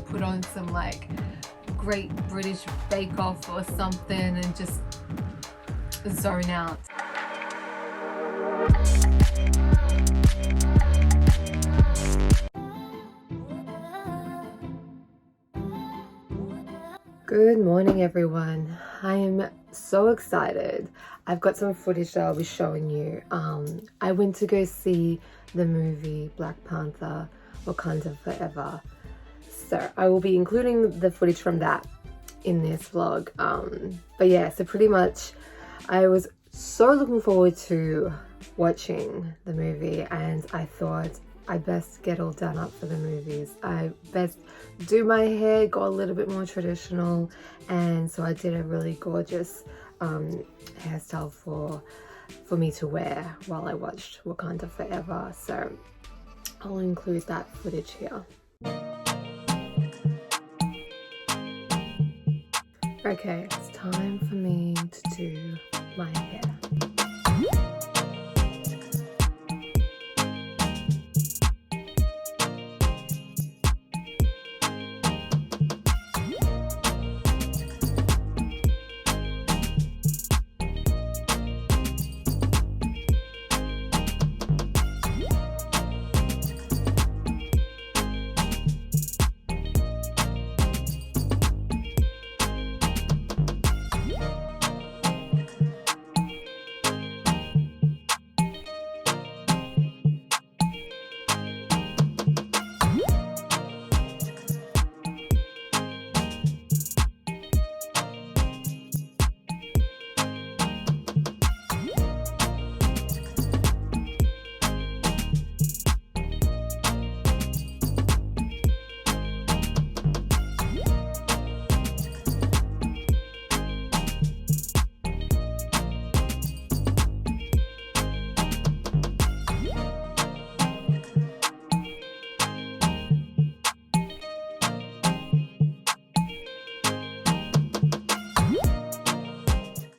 put on some like Great British Bake Off or something and just zone out. Good morning everyone. I am so excited. I've got some footage that I'll be showing you. I went to go see the movie Black Panther Wakanda Forever. So I will be including the footage from that in this vlog. But yeah, so pretty much I was so looking forward to watching the movie, and I thought I best get all done up for the movies. I best do my hair, go a little bit more traditional, and so I did a really gorgeous hairstyle for me to wear while I watched Wakanda Forever. So I'll include that footage here. Okay, it's time for me to do my hair.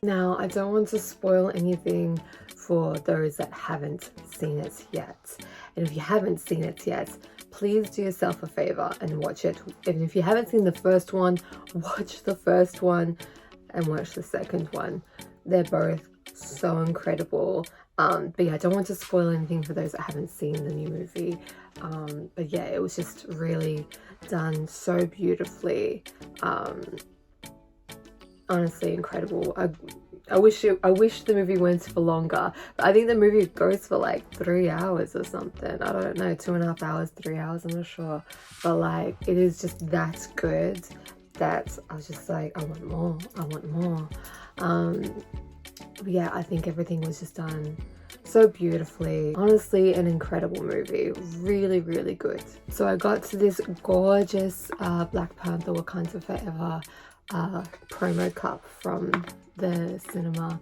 Now, I don't want to spoil anything for those that haven't seen it yet. And if you haven't seen it yet, please do yourself a favor and watch it. And if you haven't seen the first one, watch the first one and watch the second one. They're both so incredible. But yeah, I don't want to spoil anything for those that haven't seen the new movie. But yeah, it was just really done so beautifully. Honestly incredible. I wish the movie went for longer. I think the movie goes for like 3 hours or something. I don't know, 2.5 hours, 3 hours, I'm not sure. But like, it is just that good that I was just like, I want more, I want more. But yeah, I think everything was just done so beautifully. Honestly, an incredible movie. Really, really good. So I got to this gorgeous Black Panther Wakanda Forever promo cup from the cinema.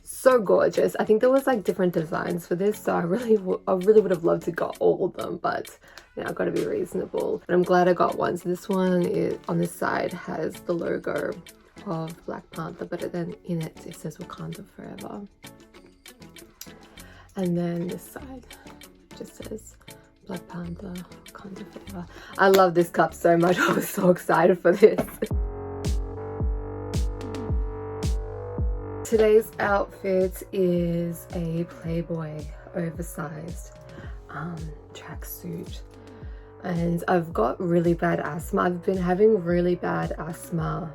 So gorgeous. I think there was like different designs for this, so I really would have loved to got all of them, but you know, I've got to be reasonable. But I'm glad I got one. So this one is on this side has the logo of Black Panther, but then in it says Wakanda Forever. And then this side just says Black Panther Wakanda Forever. I love this cup so much. I was so excited for this. Today's outfit is a Playboy oversized tracksuit, and I've got really bad asthma. I've been having really bad asthma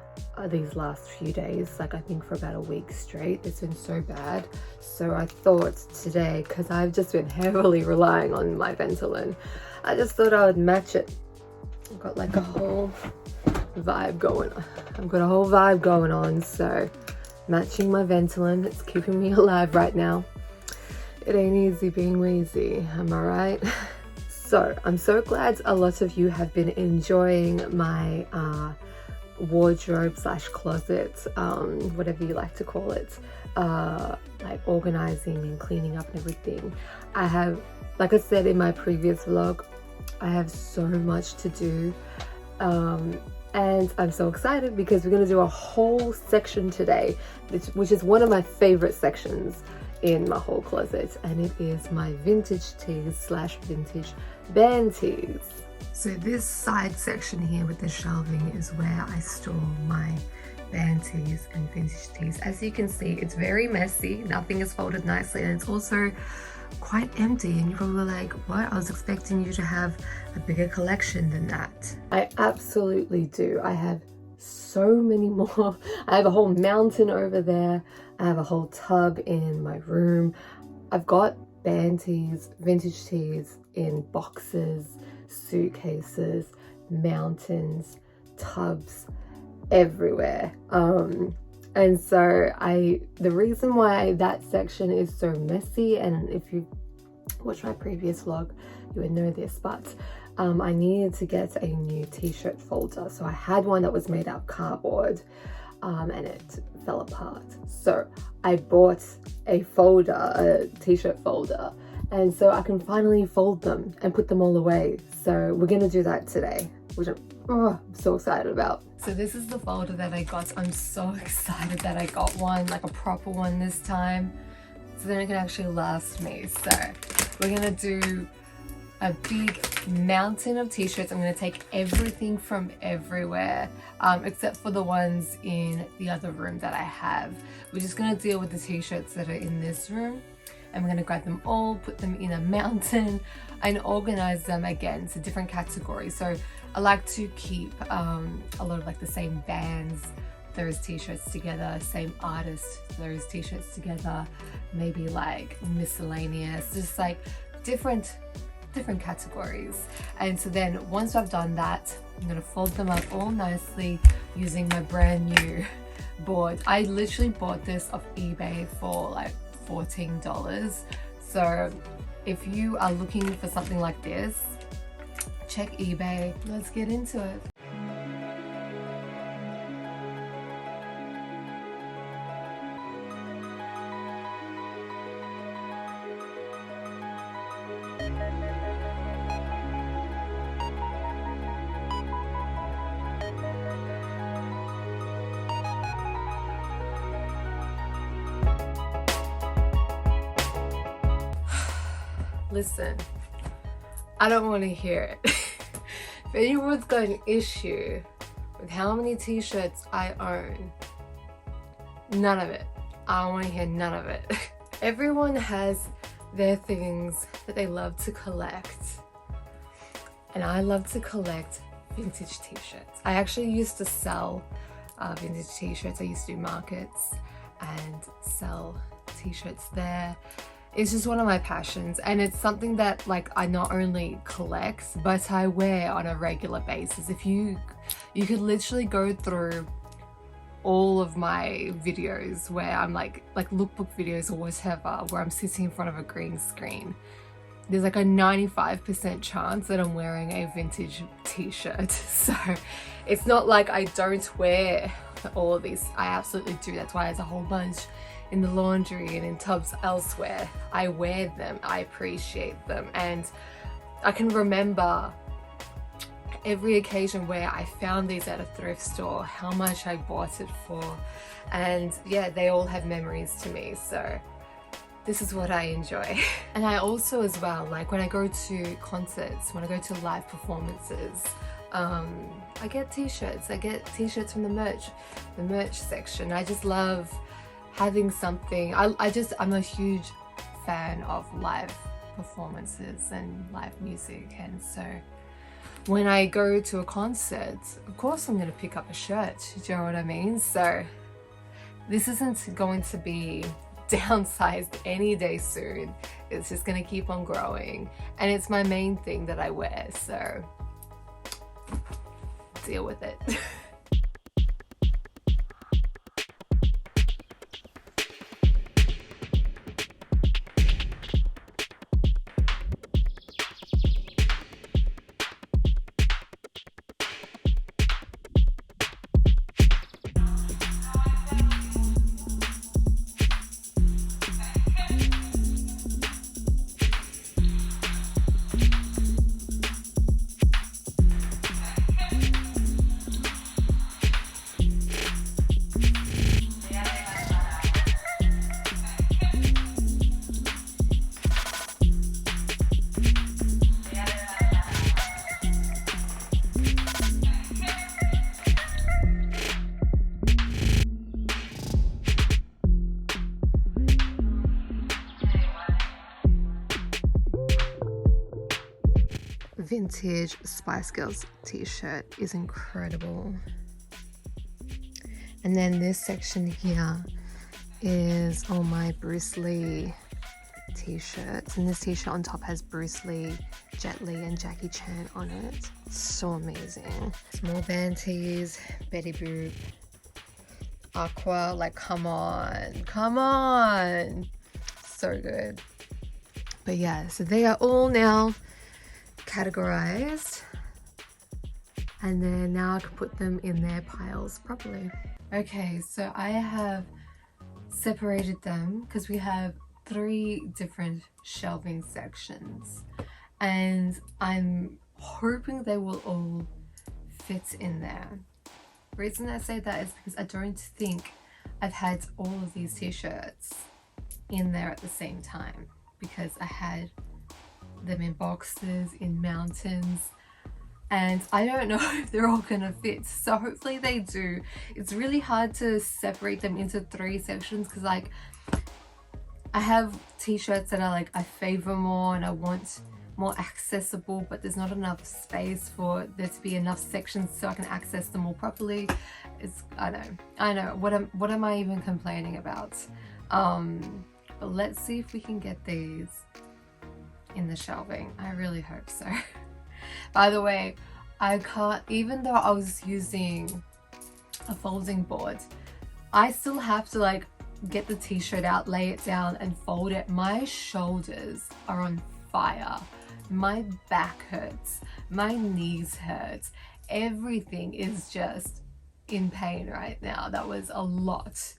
these last few days, like I think for about a week straight. It's been so bad. So I thought today, because I've just been heavily relying on my Ventolin, I just thought I would match it. I've got like a whole vibe going on. I've got a whole vibe going on, so matching my Ventolin, it's keeping me alive right now. It ain't easy being wheezy, am I right? So I'm so glad a lot of you have been enjoying my wardrobe slash closet, whatever you like to call it, like organizing and cleaning up and everything. I have, like I said in my previous vlog, I have so much to do. And I'm so excited because we're going to do a whole section today, which is one of my favorite sections in my whole closet, and it is my vintage tees slash vintage band tees. So this side section here with the shelving is where I store my band tees and vintage tees. As you can see, it's very messy, nothing is folded nicely, and it's also quite empty. And you're probably like, what? I was expecting you to have a bigger collection than that. I absolutely do. I have so many more. I have a whole mountain over there. I have a whole tub in my room. I've got band tees, vintage tees in boxes, suitcases, mountains, tubs, everywhere. And so the reason why that section is so messy, and if you watch my previous vlog you would know this, but I needed to get a new t-shirt folder. So I had one that was made out of cardboard and it fell apart, so I bought a folder, a t-shirt folder, and so I can finally fold them and put them all away. So we're gonna do that today, which I'm so excited about. So this is the folder that I got. I'm so excited that I got one, like a proper one this time, so then it can actually last me. So we're gonna do a big mountain of t-shirts. I'm gonna take everything from everywhere, except for the ones in the other room that I have. We're just gonna deal with the t-shirts that are in this room, and we're gonna grab them all, put them in a mountain, and organize them again to different categories. So I like to keep a lot of like the same bands, those t-shirts together, same artists, those t-shirts together, maybe like miscellaneous, just like different categories. And so then once I've done that, I'm gonna fold them up all nicely using my brand new board. I literally bought this off eBay for like $14. So if you are looking for something like this, check eBay. Let's get into it. Listen, I don't want to hear it. If anyone's got an issue with how many t-shirts I own, none of it. I don't want to hear none of it. Everyone has their things that they love to collect, and I love to collect vintage t-shirts. I actually used to sell vintage t-shirts. I used to do markets and sell t-shirts there. It's just one of my passions, and it's something that like I not only collect but I wear on a regular basis. If you could literally go through all of my videos where I'm like lookbook videos or whatever, where I'm sitting in front of a green screen, there's like a 95% chance that I'm wearing a vintage t-shirt. So it's not like I don't wear all of these. I absolutely do. That's why there's a whole bunch in the laundry and in tubs elsewhere. I wear them, I appreciate them, and I can remember every occasion where I found these at a thrift store, how much I bought it for, and yeah, they all have memories to me. So this is what I enjoy. And I also as well, like when I go to concerts, when I go to live performances, I get t-shirts. I get t-shirts from the merch section. I just love having something. I'm a huge fan of live performances and live music, and so when I go to a concert, of course I'm going to pick up a shirt. Do you know what I mean? So this isn't going to be downsized any day soon. It's just going to keep on growing, and it's my main thing that I wear, so deal with it. vintage Spice Girls t-shirt is incredible. And then this section here is all my Bruce Lee t-shirts, and this t-shirt on top has Bruce Lee, Jet Li and Jackie Chan on it. So amazing. Small band tees, Betty Boop, Aqua, like come on, so good. But yeah, so they are all now categorized, and then now I can put them in their piles properly. Okay, so I have separated them because we have 3 different shelving sections, and I'm hoping they will all fit in there. The reason I say that is because I don't think I've had all of these t-shirts in there at the same time, because I had them in boxes, in mountains, and I don't know if they're all gonna fit, so hopefully they do. It's really hard to separate them into 3 sections because like I have t-shirts that are like I favor more and I want more accessible, but there's not enough space for there to be enough sections so I can access them all properly. It's I know what am I even complaining about? But let's see if we can get these in the shelving. I really hope so. By the way, I can't, even though I was using a folding board, I still have to like get the t-shirt out, lay it down and fold it. My shoulders are on fire. My back hurts. My knees hurt. Everything is just in pain right now. That was a lot.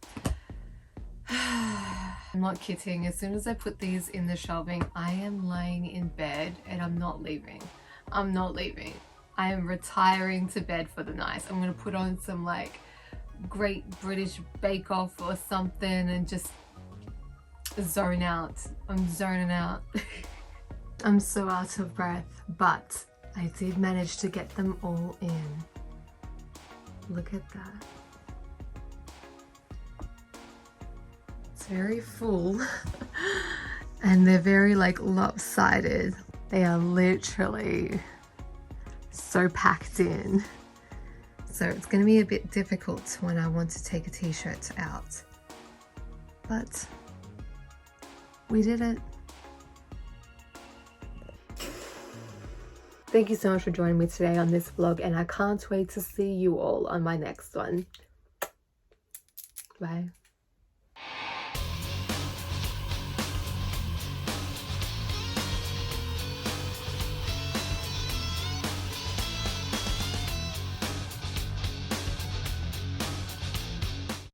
I'm not kidding. As soon as I put these in the shelving, I am lying in bed and I'm not leaving. I'm not leaving. I am retiring to bed for the night. I'm gonna put on some like Great British Bake Off or something and just zone out. I'm zoning out. I'm so out of breath, but I did manage to get them all in. Look at that. It's very full and they're very like lopsided. They are literally so packed in. So it's going to be a bit difficult when I want to take a t-shirt out. But we did it. Thank you so much for joining me today on this vlog, and I can't wait to see you all on my next one. Bye.